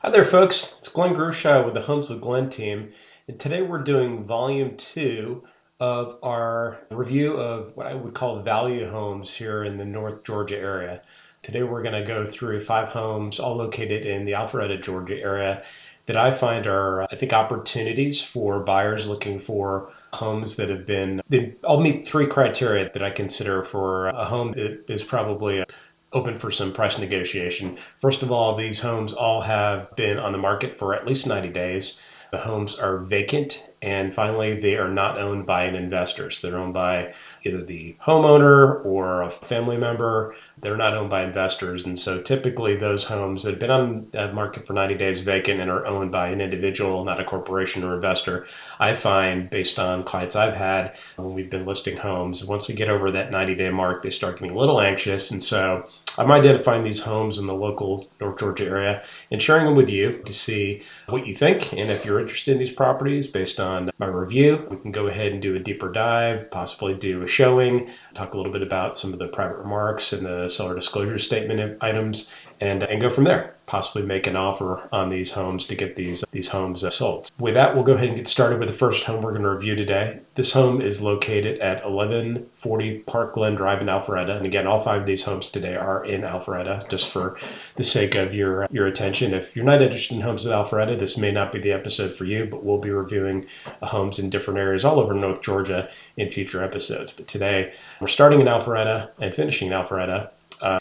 Hi there, folks. It's Glenn Gruschow with the Homes with Glenn team, and today we're doing volume 2 of our review of what I would call value homes here in the North Georgia area. Today we're going to go through 5 homes, all located in the Alpharetta, Georgia area, that I find are, I think, opportunities for buyers looking for homes that they all meet 3 criteria that I consider for a home that is probably open for some price negotiation. First of all, these homes all have been on the market for at least 90 days. The homes are vacant, and finally, they are not owned by an investor. So they're owned by either the homeowner or a family member. They're not owned by investors. And so typically those homes that have been on the market for 90 days vacant and are owned by an individual, not a corporation or investor, I find based on clients I've had when we've been listing homes, once they get over that 90-day mark, they start getting a little anxious. And so I'm identifying these homes in the local North Georgia area and sharing them with you to see what you think. And if you're interested in these properties based on my review, we can go ahead and do a deeper dive, possibly do a showing, talk a little bit about some of the private remarks and the seller disclosure statement items, and go from there. Possibly make an offer on these homes to get these homes sold. With that, we'll go ahead and get started with the first home we're going to review today. This home is located at 1140 Park Glen Drive in Alpharetta. And again, all 5 of these homes today are in Alpharetta, just for the sake of your attention. If you're not interested in homes in Alpharetta, this may not be the episode for you, but we'll be reviewing homes in different areas all over North Georgia in future episodes. But today, we're starting in Alpharetta and finishing in Alpharetta.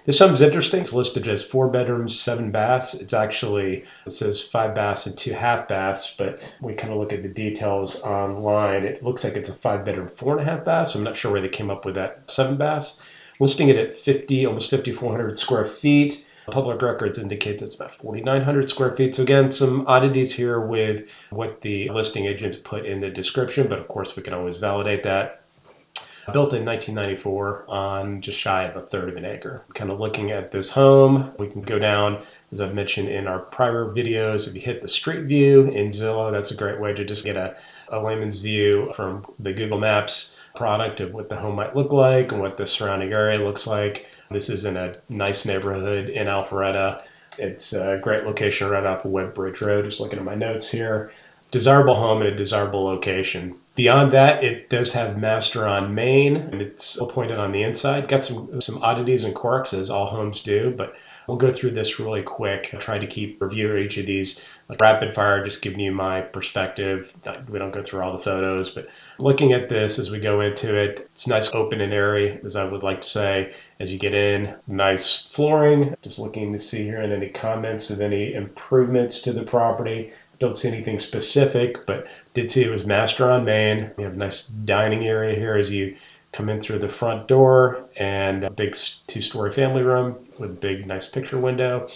This home is interesting. It's listed as 4 bedrooms, 7 baths. It says 5 baths and 2 half baths, but we kind of look at the details online. It looks like it's a 5-bedroom, 4.5 baths. So I'm not sure where they came up with that 7 baths. Listing it at almost 5,400 square feet. Public records indicate that's about 4,900 square feet. So again, some oddities here with what the listing agents put in the description, but of course we can always validate that. Built in 1994 on just shy of a third of an acre. Kind of looking at this home, we can go down, as I've mentioned in our prior videos, if you hit the street view in Zillow, that's a great way to just get a layman's view from the Google Maps product of what the home might look like and what the surrounding area looks like. This is in a nice neighborhood in Alpharetta. It's a great location right off of Webb Bridge Road, just looking at my notes here. Desirable home in a desirable location. Beyond that, it does have master on main, and it's appointed on the inside. Got some oddities and quirks, as all homes do, but we'll go through this really quick. I'll try to review each of these like rapid fire, just giving you my perspective. We don't go through all the photos, but looking at this as we go into it, it's nice open and airy, as I would like to say. As you get in, nice flooring. Just looking to see here and any comments of any improvements to the property. Don't see anything specific, but did see it was master on main. We have a nice dining area here as you come in through the front door, and a big 2-story family room with a big nice picture window,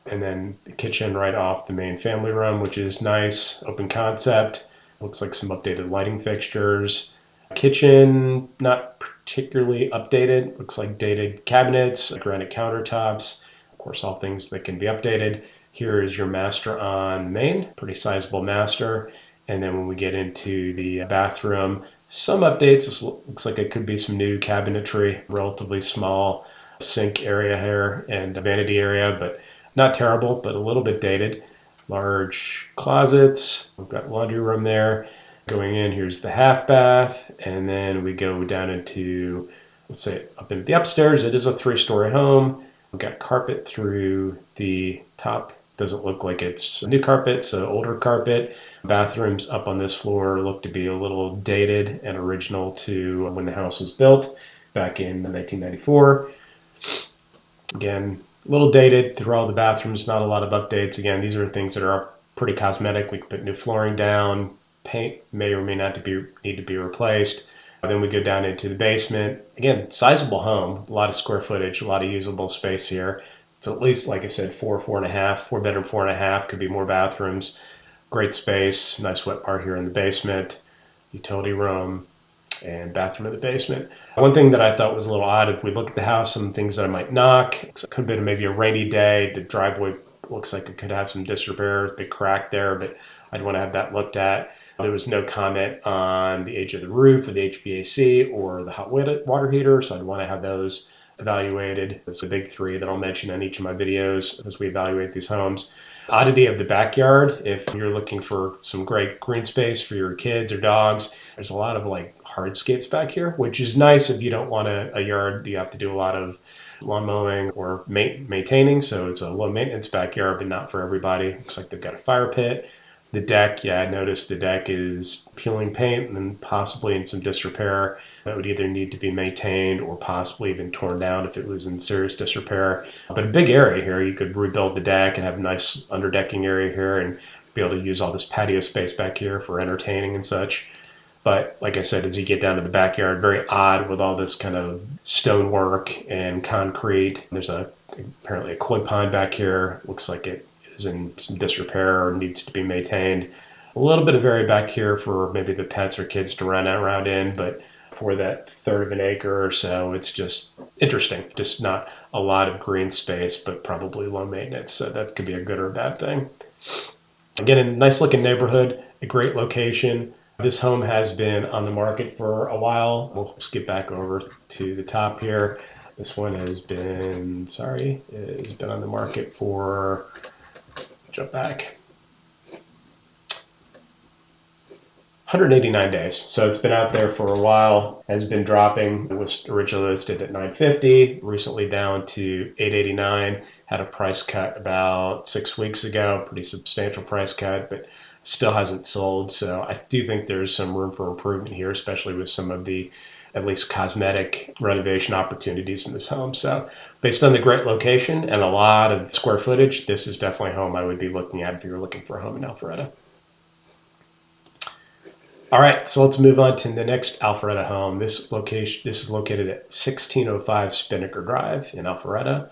and then the kitchen right off the main family room, which is nice, open concept. Looks like some updated lighting fixtures. Kitchen not particularly updated. Looks like dated cabinets, granite countertops. Of course, all things that can be updated. Here is your master on main, pretty sizable master. And then when we get into the bathroom, some updates. This looks like it could be some new cabinetry, relatively small sink area here and a vanity area, but not terrible, but a little bit dated. Large closets. We've got laundry room there. Going in, here's the half bath, and then we go down into, let's say, up into the upstairs. It is a 3-story home. We've got carpet through the top. Doesn't look like it's new carpet, so older carpet. Bathrooms up on this floor look to be a little dated and original to when the house was built back in 1994. Again, a little dated through all the bathrooms, not a lot of updates. Again, these are things that are pretty cosmetic. We can put new flooring down. Paint may or may not need to be replaced. Then we go down into the basement. Again, sizable home, a lot of square footage, a lot of usable space here. It's at least, like I said, 4 bedroom, 4.5, could be more bathrooms. Great space, nice wet part here in the basement, utility room, and bathroom in the basement. One thing that I thought was a little odd, if we look at the house, some things that I might knock. It could have been maybe a rainy day. The driveway looks like it could have some disrepair, big crack there, but I'd want to have that looked at. There was no comment on the age of the roof or the HVAC or the hot water heater, so I'd want to have those evaluated. It's the big 3 that I'll mention in each of my videos as we evaluate these homes. Oddity of the backyard, if you're looking for some great green space for your kids or dogs, there's a lot of like hardscapes back here, which is nice if you don't want a yard that you have to do a lot of lawn mowing or maintaining. So it's a low maintenance backyard, but not for everybody. Looks like they've got a fire pit. The deck, yeah, I noticed the deck is peeling paint and possibly in some disrepair. That would either need to be maintained or possibly even torn down if it was in serious disrepair. But a big area here, you could rebuild the deck and have a nice underdecking area here and be able to use all this patio space back here for entertaining and such. But like I said, as you get down to the backyard, very odd with all this kind of stonework and concrete. There's apparently a koi pond back here. Looks like it is in some disrepair or needs to be maintained. A little bit of area back here for maybe the pets or kids to run around in, but for that third of an acre or so, it's just interesting. Just not a lot of green space, but probably low maintenance. So that could be a good or a bad thing. Again, a nice looking neighborhood, a great location. This home has been on the market for a while. We'll skip back over to the top here. This one has been, it's been on the market for, jump back, 189 days. So it's been out there for a while, has been dropping. It was originally listed at $950, recently down to $889. Had a price cut about 6 weeks ago, pretty substantial price cut, but still hasn't sold. So I do think there's some room for improvement here, especially with some of the at least cosmetic renovation opportunities in this home. So based on the great location and a lot of square footage, this is definitely a home I would be looking at if you were looking for a home in Alpharetta. All right, so let's move on to the next Alpharetta home. This is located at 1605 Spinnaker Drive in Alpharetta.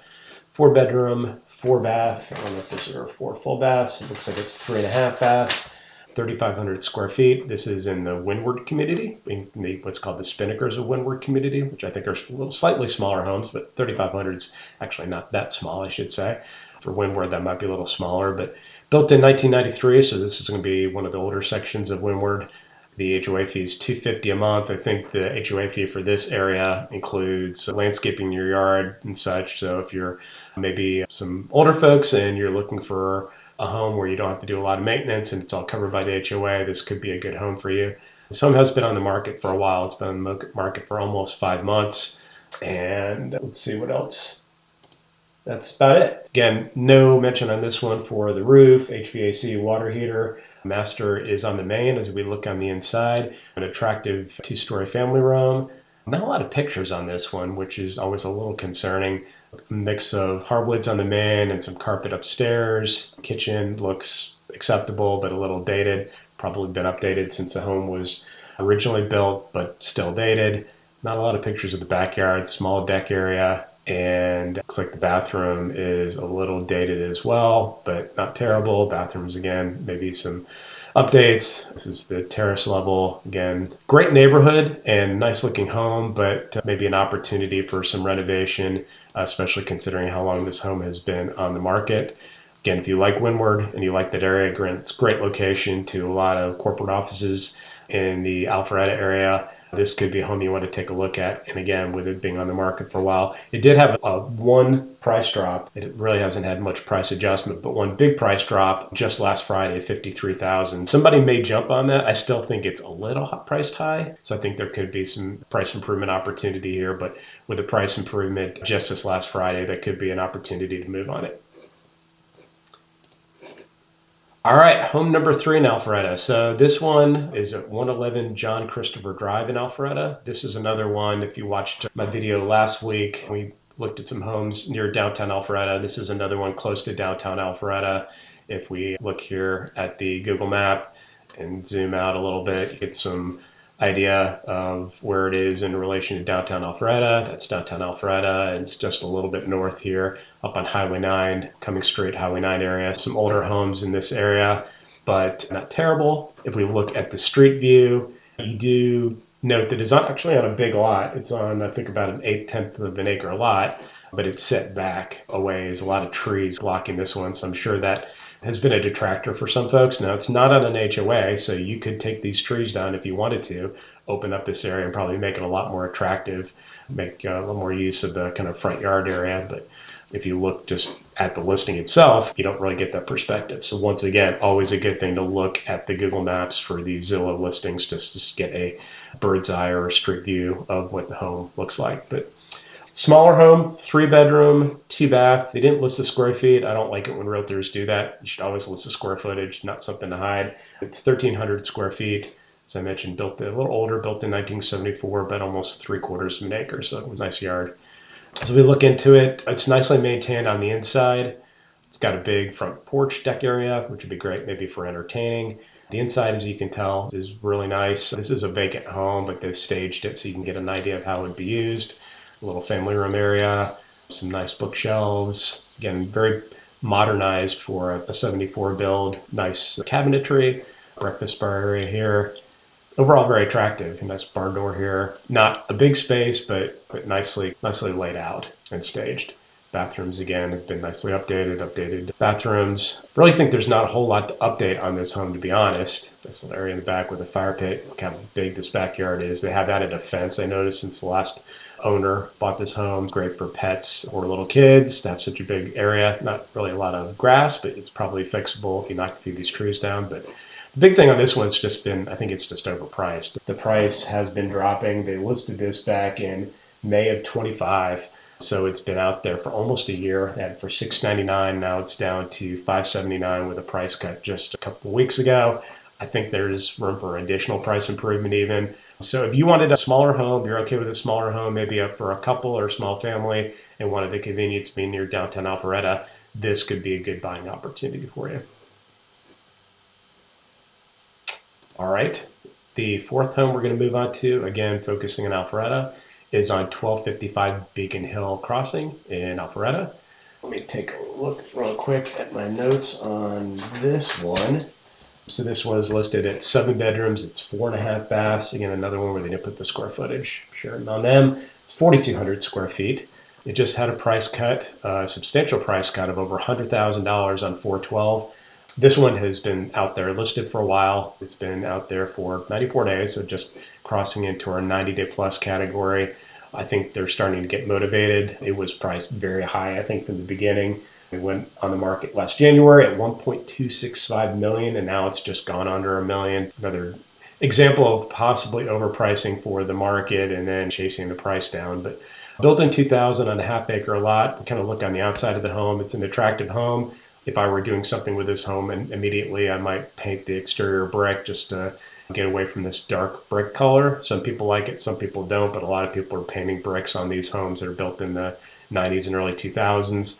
4-bedroom, 4-bath. I don't know if this are 4 full baths. It looks like it's 3.5 baths, 3,500 square feet. This is in the Windward community, in what's called the Spinnakers of Windward community, which I think are a little slightly smaller homes, but 3,500 is actually not that small, I should say. For Windward, that might be a little smaller, but built in 1993, so this is going to be one of the older sections of Windward. The HOA fee is $250 a month. I think the HOA fee for this area includes landscaping your yard and such. So if you're maybe some older folks and you're looking for a home where you don't have to do a lot of maintenance and it's all covered by the HOA, this could be a good home for you. This home has been on the market for a while. It's been on the market for almost 5 months. And let's see what else. That's about it. Again, no mention on this one for the roof, HVAC, water heater. Master is on the main as we look on the inside. An attractive 2-story family room. Not a lot of pictures on this one, which is always a little concerning. A mix of hardwoods on the main and some carpet upstairs. Kitchen looks acceptable, but a little dated. Probably been updated since the home was originally built, but still dated. Not a lot of pictures of the backyard, small deck area. And looks like the bathroom is a little dated as well, but not terrible. Bathrooms, again, maybe some updates. This is the terrace level. Again, great neighborhood and nice looking home, but maybe an opportunity for some renovation, especially considering how long this home has been on the market. Again, if you like Windward and you like that area, it's a great location to a lot of corporate offices in the Alpharetta area. This could be a home you want to take a look at. And again, with it being on the market for a while, it did have one price drop. It really hasn't had much price adjustment, but one big price drop just last Friday, $53,000. Somebody may jump on that. I still think it's a little priced high. So I think there could be some price improvement opportunity here, but with the price improvement just this last Friday, that could be an opportunity to move on it. All right, home number 3 in Alpharetta. So this one is at 111 John Christopher Drive in Alpharetta. This is another one. If you watched my video last week, we looked at some homes near downtown Alpharetta. This is another one close to downtown Alpharetta. If we look here at the Google map and zoom out a little bit, you get some idea of where it is in relation to downtown Alpharetta. That's downtown Alpharetta, and it's just a little bit north here, up on Highway 9, Cumming Street, Highway 9 area. Some older homes in this area, but not terrible. If we look at the street view, you do note that it's not actually on a big lot. It's on, I think, about an 1/8 of an acre lot, but it's set back a ways. A lot of trees blocking this one, so I'm sure that has been a detractor for some folks. Now, it's not on an HOA, so you could take these trees down if you wanted to, open up this area and probably make it a lot more attractive, make a little more use of the kind of front yard area. But if you look just at the listing itself, you don't really get that perspective. So once again, always a good thing to look at the Google Maps for these Zillow listings just to get a bird's eye or a street view of what the home looks like. But smaller home, 3-bedroom, 2-bath. They didn't list the square feet. I don't like it when realtors do that. You should always list the square footage, not something to hide. It's 1,300 square feet. As I mentioned, built a little older, built in 1974, but almost 3/4 of an acre, so it was a nice yard. As we look into it, it's nicely maintained on the inside. It's got a big front porch deck area, which would be great maybe for entertaining. The inside, as you can tell, is really nice. This is a vacant home, but they've staged it so you can get an idea of how it would be used. A little family room area, some nice bookshelves. Again, very modernized for a 74 build. Nice cabinetry, breakfast bar area here. Overall, very attractive. A nice bar door here. Not a big space, but nicely laid out and staged. Bathrooms, again, have been nicely updated bathrooms. Really think there's not a whole lot to update on this home, to be honest. This little area in the back with a fire pit. Look how big this backyard is. They have added a fence, I noticed, since the last owner bought this home. Great for pets or little kids to have such a big area. Not really a lot of grass, but it's probably fixable if you knock a few of these trees down. But the big thing on this one's just been, I think it's just overpriced. The price has been dropping. They listed this back in May of 25. So it's been out there for almost a year, and for $699, now it's down to $579 with a price cut just a couple of weeks ago. I think there's room for additional price improvement even. So if you wanted a smaller home, you're okay with a smaller home, maybe up for a couple or a small family, and wanted the convenience being near downtown Alpharetta, this could be a good buying opportunity for you. All right, the fourth home we're going to move on to, again, focusing on Alpharetta, is on 1255 Beacon Hill Crossing in Alpharetta. Let me take a look real quick at my notes on this one. So this one is listed at 7 bedrooms. It's 4.5 baths. Again, another one where they didn't put the square footage sharing on them. It's 4,200 square feet. It just had a price cut, a substantial price cut of over $100,000 on 412. This one has been out there listed for a while. It's been out there for 94 days, so just crossing into our 90-day plus category. I think they're starting to get motivated. It was priced very high, I think, from the beginning. It went on the market last January at $1.265 million, and now it's just gone under $1 million. Another example of possibly overpricing for the market and then chasing the price down. But built in 2000 on a half-acre lot. Kind of look on the outside of the home. It's an attractive home. If I were doing something with this home, and immediately I might paint the exterior brick just to get away from this dark brick color. Some people like it, some people don't, but a lot of people are painting bricks on these homes that are built in the 90s and early 2000s.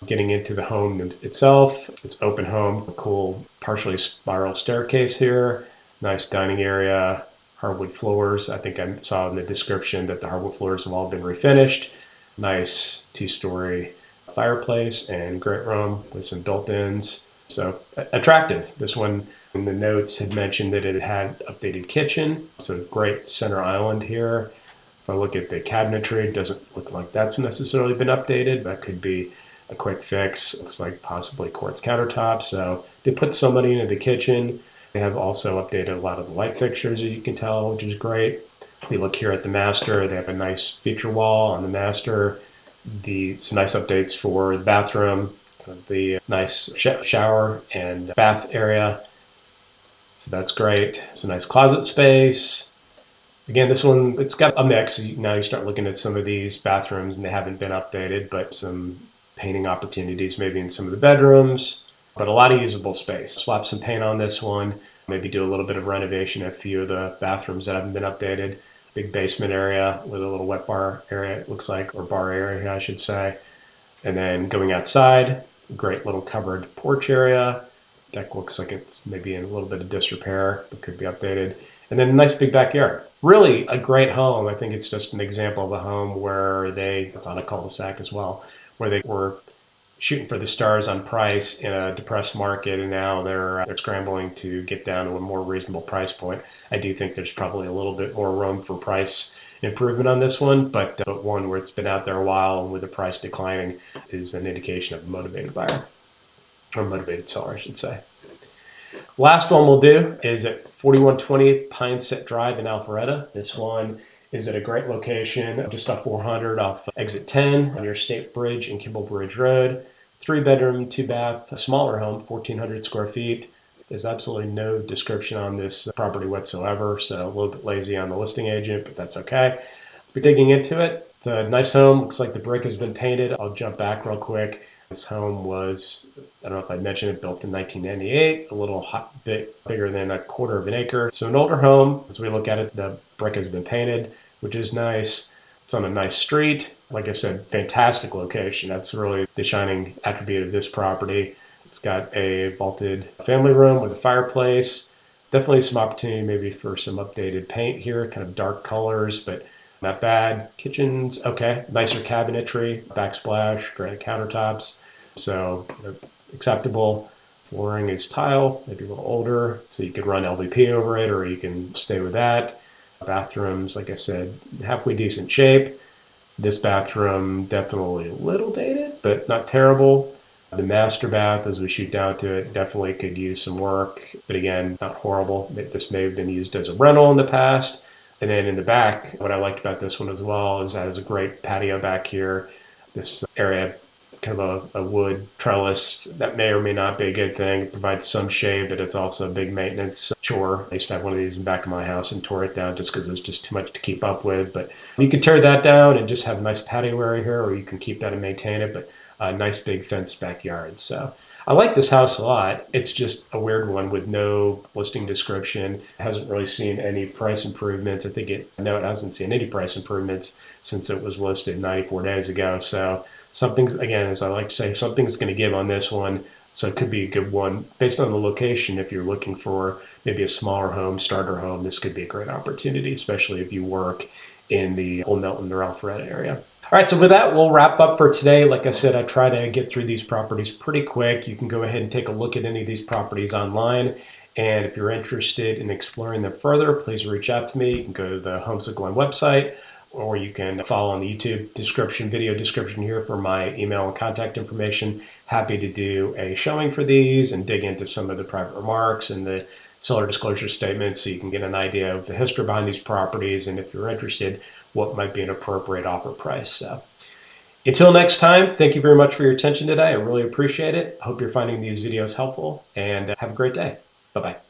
Getting into the home itself, it's open home, a cool partially spiral staircase here, nice dining area, hardwood floors. I think I saw in the description that the hardwood floors have all been refinished. Nice 2-story fireplace and great room with some built-ins. So attractive. This one in the notes had mentioned that it had updated kitchen. So great center island here. If I look at the cabinetry, it doesn't look like that's necessarily been updated. That could be a quick fix. Looks like possibly quartz countertops. So they put some money into the kitchen. They have also updated a lot of the light fixtures, as you can tell, which is great. If we look here at the master, they have a nice feature wall on the master. Some nice updates for the bathroom, the nice shower and bath area. So that's great. It's a nice closet space. Again, this one, it's got a mix. Now you start looking at some of these bathrooms and they haven't been updated, but some painting opportunities maybe in some of the bedrooms, but a lot of usable space. Slap some paint on this one, maybe do a little bit of renovation at a few of the bathrooms that haven't been updated. Big basement area with a little wet bar area, it looks like, or bar area, I should say. And then going outside, great little covered porch area. Deck looks like it's maybe in a little bit of disrepair, but could be updated. And then a nice big backyard. Really a great home. I think it's just an example of a home where it's on a cul-de-sac as well, where they were shooting for the stars on price in a depressed market, and now they're scrambling to get down to a more reasonable price point. I do think there's probably a little bit more room for price improvement on this one, but one where it's been out there a while and with the price declining is an indication of a motivated buyer, or motivated seller, I should say. Last one we'll do is at 4120 Pine Set Drive in Alpharetta. This one is at a great location, just off 400 off exit 10 near State Bridge and Kimball Bridge Road. 3-bedroom, 2-bath, a smaller home, 1,400 square feet. There's absolutely no description on this property whatsoever, so a little bit lazy on the listing agent, but that's okay. We're digging into it. It's a nice home. Looks like the brick has been painted. I'll jump back real quick. This home was, I don't know if I mentioned it, built in 1998, a little bit bigger than a quarter of an acre. So an older home. As we look at it, the brick has been painted, which is nice. It's on a nice street. Like I said, fantastic location. That's really the shining attribute of this property. It's got a vaulted family room with a fireplace. Definitely some opportunity maybe for some updated paint here, kind of dark colors, but not bad. Kitchen's okay. Nicer cabinetry, backsplash, granite countertops. So acceptable. Flooring is tile, maybe a little older, so you could run LVP over it or you can stay with that. Bathrooms, like I said, halfway decent shape. This bathroom definitely a little dated, but not terrible. The master bath, as we shoot down to it, definitely could use some work, but again, not horrible. This may have been used as a rental in the past. And then in the back, what I liked about this one as well is that it has a great patio back here. This area, kind of a wood trellis, that may or may not be a good thing. It provides some shade, but it's also a big maintenance chore. I used to have one of these in the back of my house and tore it down just because it was just too much to keep up with. But you can tear that down and just have a nice patio area here, or you can keep that and maintain it. But a nice big fenced backyard. So I like this house a lot. It's just a weird one with no listing description. It hasn't really seen any price improvements. It hasn't seen any price improvements since it was listed 94 days ago. So something's, again, as I like to say, something's going to give on this one. So it could be a good one based on the location. If you're looking for maybe a smaller home, starter home, this could be a great opportunity, especially if you work in the Old Milton or Alpharetta area. All right, so with that, we'll wrap up for today. Like I said, I try to get through these properties pretty quick. You can go ahead and take a look at any of these properties online. And if you're interested in exploring them further, please reach out to me. You can go to the Homes of Glen website, or you can follow on the YouTube video description here for my email and contact information. Happy to do a showing for these and dig into some of the private remarks and the seller disclosure statements so you can get an idea of the history behind these properties, and if you're interested, what might be an appropriate offer price. So until next time, thank you very much for your attention today. I really appreciate it. I hope you're finding these videos helpful, and have a great day. Bye-bye.